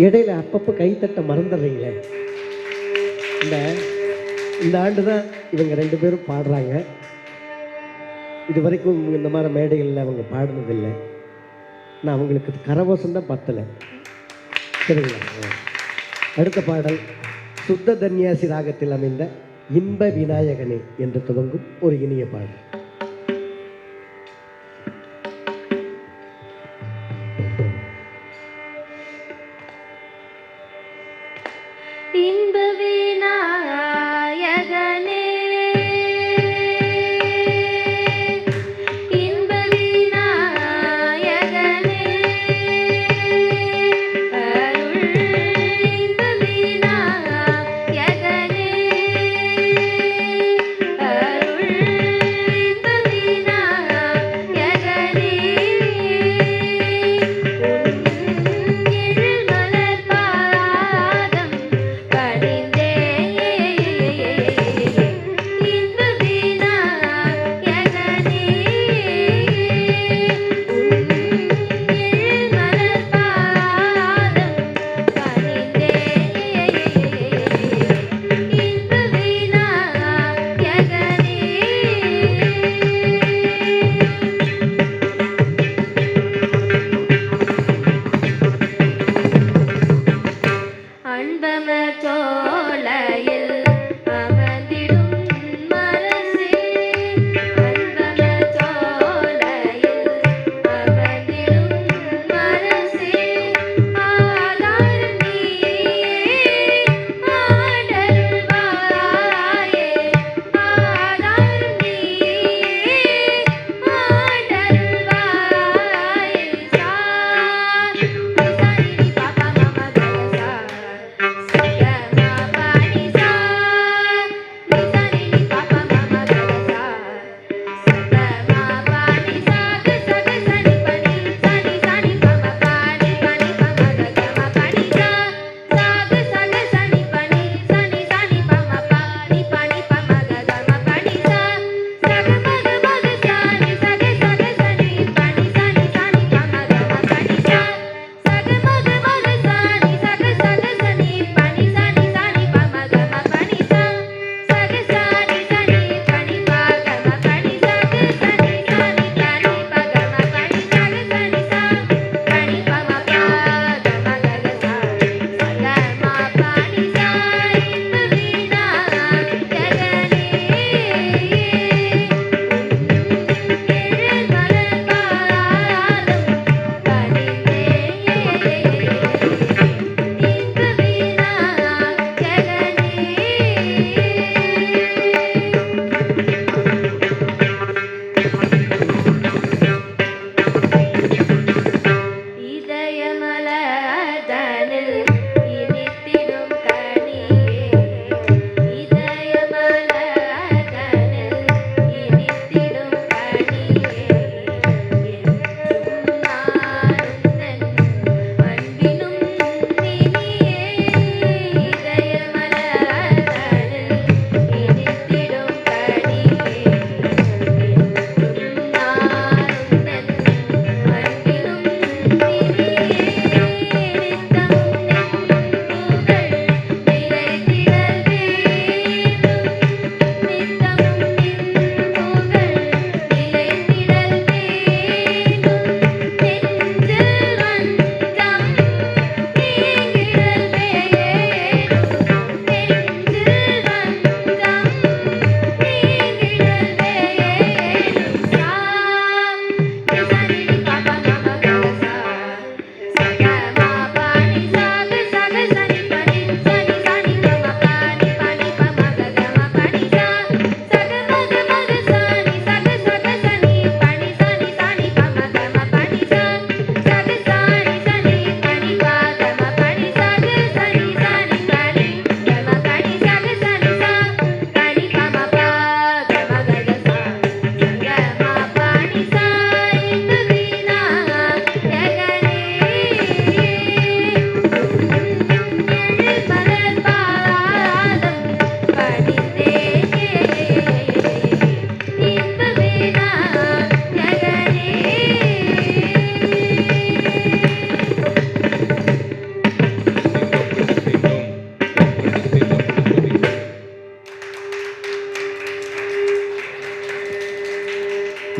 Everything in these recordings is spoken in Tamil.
இடையில அப்பப்போ கைத்தட்ட மறந்துடுறீங்களே. இந்த ஆண்டு தான் இவங்க 2 பேரும் பாடுறாங்க. இது வரைக்கும் இந்த மாதிரி மேடைகளில் அவங்க பாடினதில்லை. நான் அவங்களுக்கு கரகோஷம் தான் பத்தலை. சரிங்களா? அடுத்த பாடல் சுத்த தன்யாசி ராகத்தில் அமைந்த இன்ப விநாயகனே என்று துவங்கும் ஒரு இனிய பாடல். இன்ப விநாயகனே இன்ப விநாயகனே அருள் இன்ப விநாயகனே அருள் இன்ப விநாயகனே Bye.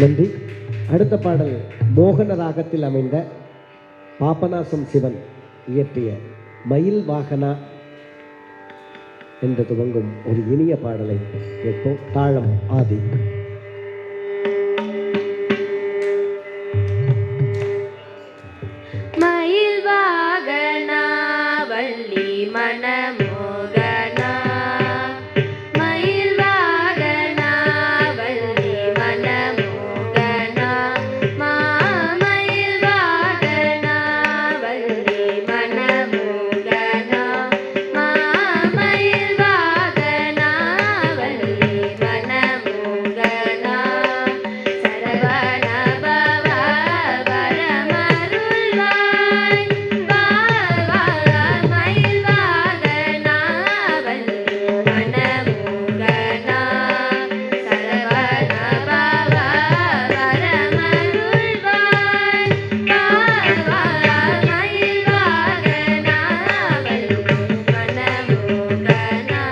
நன்றி. அடுத்த பாடல் மோகன ராகத்தில் அமைந்த பாபநாசம் சிவன் இயற்றிய மயில் வாகனா என்று துவங்கும் ஒரு இனிய பாடலை கேட்போம். தாளம் ஆதி. மயில் வாகனா வள்ளி மனமோகனா மயில் வாகனா வள்ளி மனமோகனா மாமயில் வாகனா வள்ளி மனமோகனா மாமயில் வாகனா வள்ளி மனமோகனா சரவண பவ வரமருள்வாய் மயில் வாகனா வள்ளி மனமோகனா சரவண பவ வரமருள்வாய் மயில் வாகனா வள்ளி மனமோகனா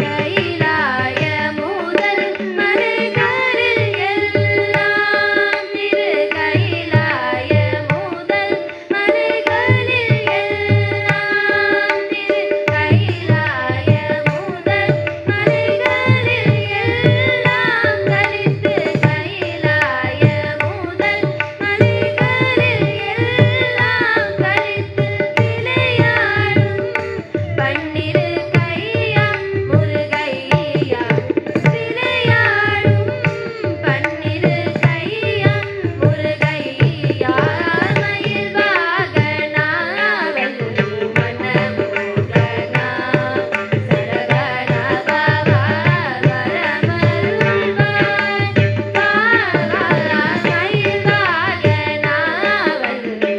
கைலாய முதல் மலைகளில் எல்லாம் திரு கைலாய முதல் மலைகளில் எல்லாம் திரு கைலாய முதல் மலைகளில் எல்லாம் தரித்து கைலாய முதல் மலைகளில் எல்லாம் தரித்து விளையாடும் பன்னிரு கையா முருகையா விளையாடும் பன்னிரு கையா முருகையா மயில் வாகனா வள்ளி மனமோகனா சரவண பவ வரமருள்வாய் மயில் வாகனா வள்ளி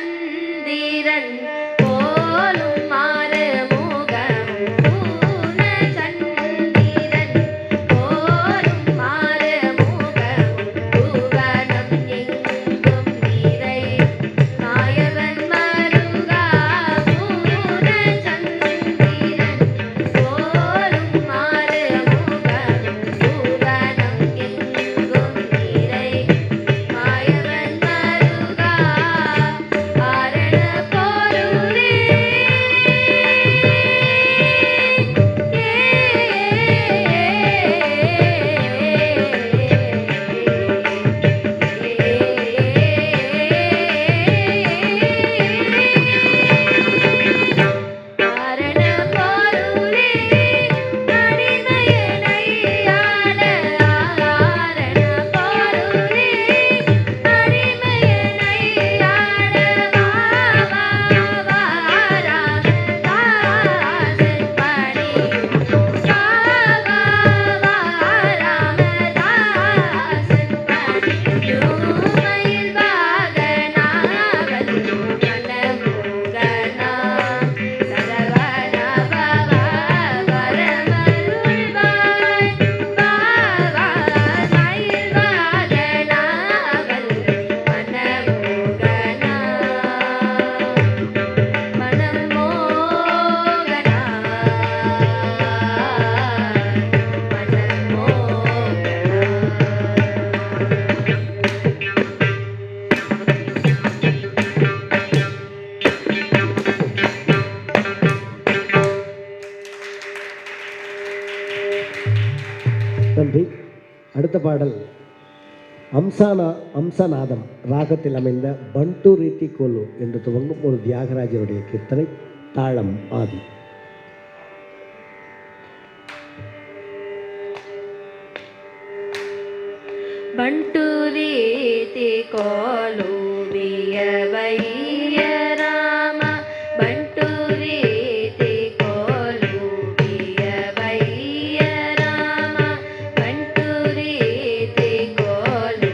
சந்திரன் போலும் மாறுமுகம் சந்திரன் போலும் மாறுமுகம் பூவனம் எங்கும் நீரை மாயவன் மருகா சந்திரன் போலும் மாறுமுகம் பூவனம் எங்கும் நீரை மாயவன் மருகா ஆரண பொருளே ஆரண பொருளே அடிமையனை ஆள ஆரண பொருளே அடிமையனை ஆள வாராம தாசன் பணியும் வாராம தாசன் பணியும் மயில் வாகனா வள்ளி மனமோகனா சரவண பவ வரமருள்வாய் மயில் வாகனா வள்ளி மனமோகனா நன்றி. அடுத்த பாடல் அம்சநாதம் ராகத்தில் அமைந்த பண்டு ரீதி கோலு என்று துவங்கும் ஒரு தியாகராஜருடைய கீர்த்தனை. தாளம் ஆதி. ಬಂಟು ರೀತಿ ಕೋಲುವಿಯ ವೈಯ ರಾಮ ಬಂಟು ರೀತಿ ಕೋಲುವಿಯ ವೈಯ ರಾಮ ಬಂಟು ರೀತಿ ಕೋಲು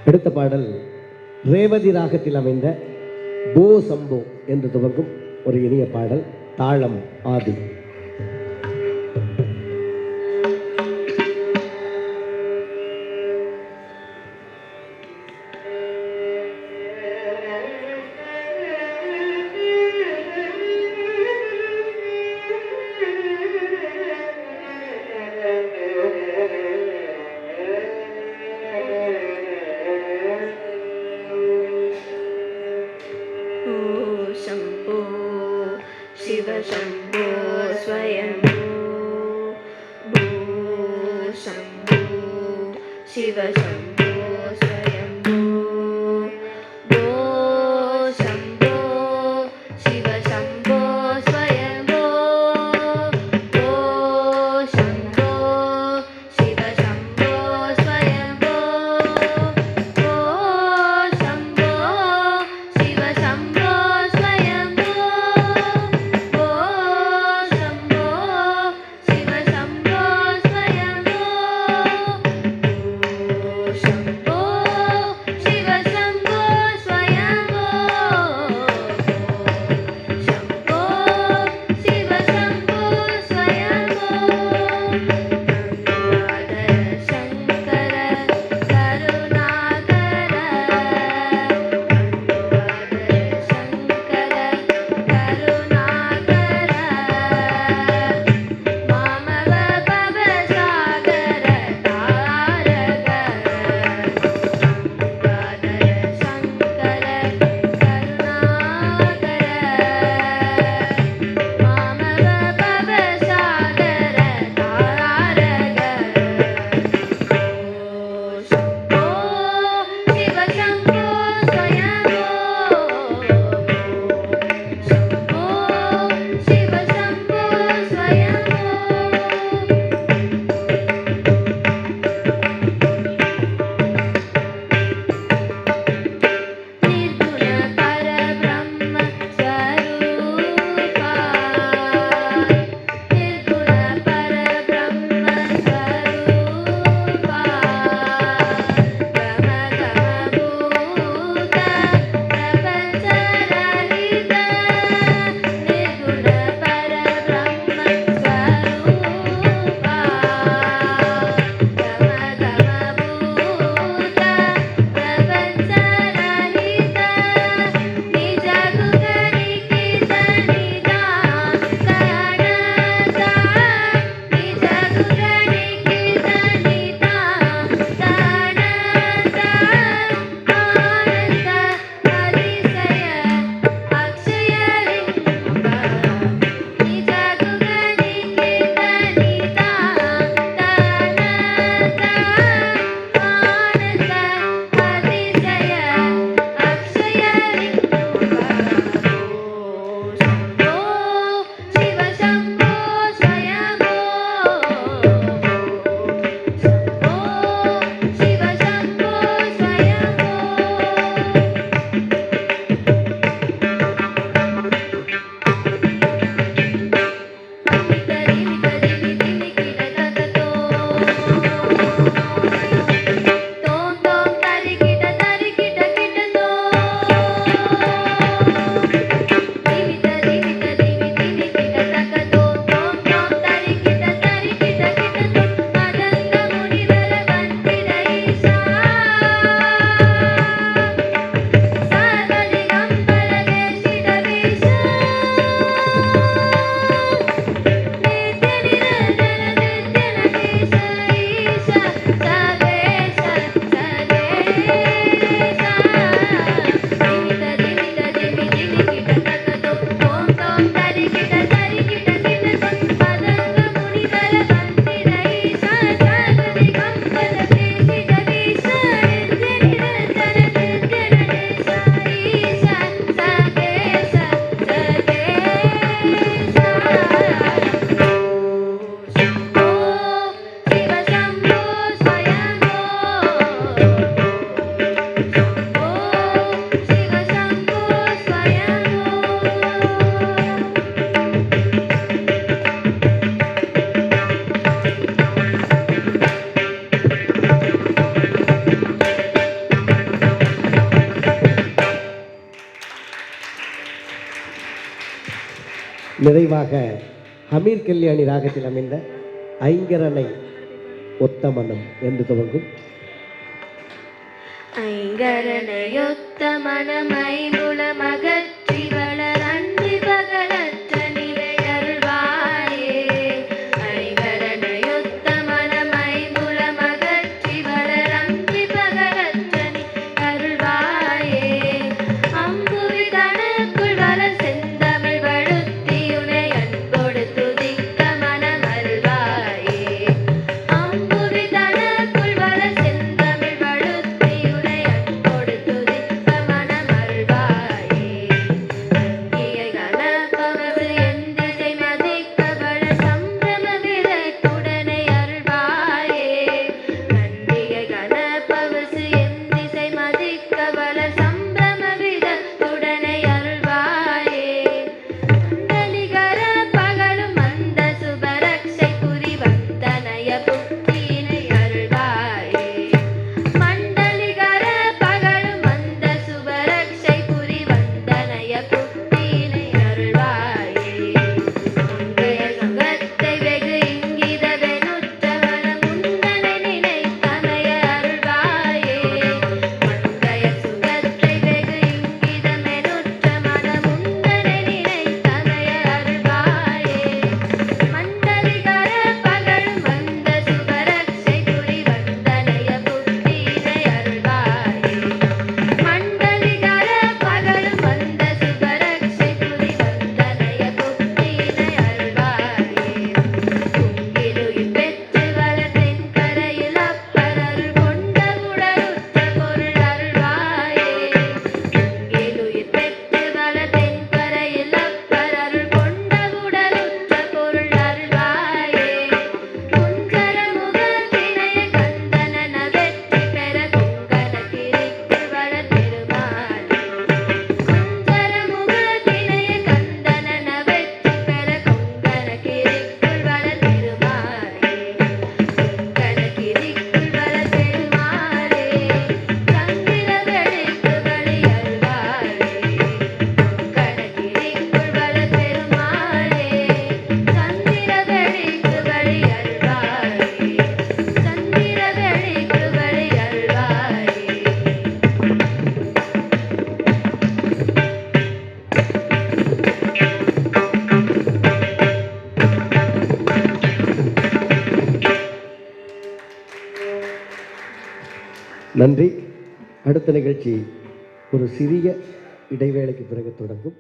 அடுத்த பாடல் ரேவதி ராகத்தில் அமைந்த போ சம்போ என்று துவங்கும் ஒரு இனிய பாடல். தாளம் ஆதி. शम्भो शिव शम्भो स्वयम्भो भो शम्भो शिव शम्भो स्वयम्भो भो शम्भो शिव शम्भो स्वयम्भो भो शम्भो शिव शम्भो स्वयम्भो भो शम्भो शिव शम्भो स्वयम्भो भो शम्भो शिव शम्भो स्वयम्भो भो நிறைவாக ஹமீர் கல்யாணி ராகத்தில் அமைந்த ஐங்கரனை ஒத்த மனம் என்று துவங்கும். ஐங்கரனையொத்த மனமைமுல மகற்றி வளர் அன்றி பகலற்ற நிலையருள்வாயே. ஐங்கரனையொத்த மனமைமுல மகற்றி வளர் அன்றி பகலற்ற நிலையருள்வாயே. அம்புவி தனக்குள் வளர் செந்தமிழ் வழுத்தியுனை அன்போடு துதிக்க மனமருள்வாயே. அம்புவி தனக்குள் வளர் செந்தமிழ் வழுத்தியுனை அன்போடு துதிக்க மனமருள்வாயே. இயை கனப்பவது என் திசை மதிக்க வள சம்பிரம விரட்டுடனை அருள்வாயே. கண்டிகை கனப்பவசு என் திசை மதிக்க வள சம்பிரம விரட்டுடனை அருள்வாயே. மண்டலிகர பகலும் மந்த சுபரக்ஷை புரி வந்தனய புத்தியினை அருள்வாயே. மண்டலிகர பகலும் மந்த சுபரக்ஷை புரி வந்தனய புத்தியினை அருள்வாயே. முந்தைய சுகத்தை வெகு இங்கித வெனுற்றவன முந்தனை நினைத்தனைய அருள்வாயே. முந்தைய சுகத்தை வெகு இங்கித மெனுற்ற மன முந்தனை நினைத்தனைய அருள்வாயே. மண்டலிகர பகலும் மந்த சுபரக்ஷை புரி வந்தனய புத்தியினை அருள்வாயே. மண்டலிகர பகலும் மந்த சுபரக்ஷை புரி வந்தனய புத்தியினை அருள்வாயே. துங்கிலுயிர் பெற்று வளர் தென்கரையில் அப்பரருள் கொண்ட உடலுற்ற பொருள் அருள்வாயே. துங்கிலுயிர் பெற்று வளர் தென்கரையில் அப்பரருள் கொண்ட உடலுற்ற பொருள் அருள்வாயே. குஞ்சர முகத்தினைய கந்தனன வெற்றி பெற கொங்கன கிரிக்குள் வளர் பெருமாளே. குஞ்சர முகத்தினைய கந்தனன வெற்றி பெற கொங்கன கிரிக்குள் வளர் பெருமாளே. கொங்கன கிரிக்குள் வளர் பெருமாளே. சந்திர வெளிக்கு வழி அருள்வாயே. கொங்கன கிரிக்குள் வளர் பெருமாளே. சந்திர வெளிக்கு வழி அருள்வாயே. சந்திர வெளிக்கு வழி அருள்வாயே. நன்றி. அடுத்த நிகழ்ச்சி ஒரு சிறிய இடைவேளைக்கு பிறகு தொடங்கும்.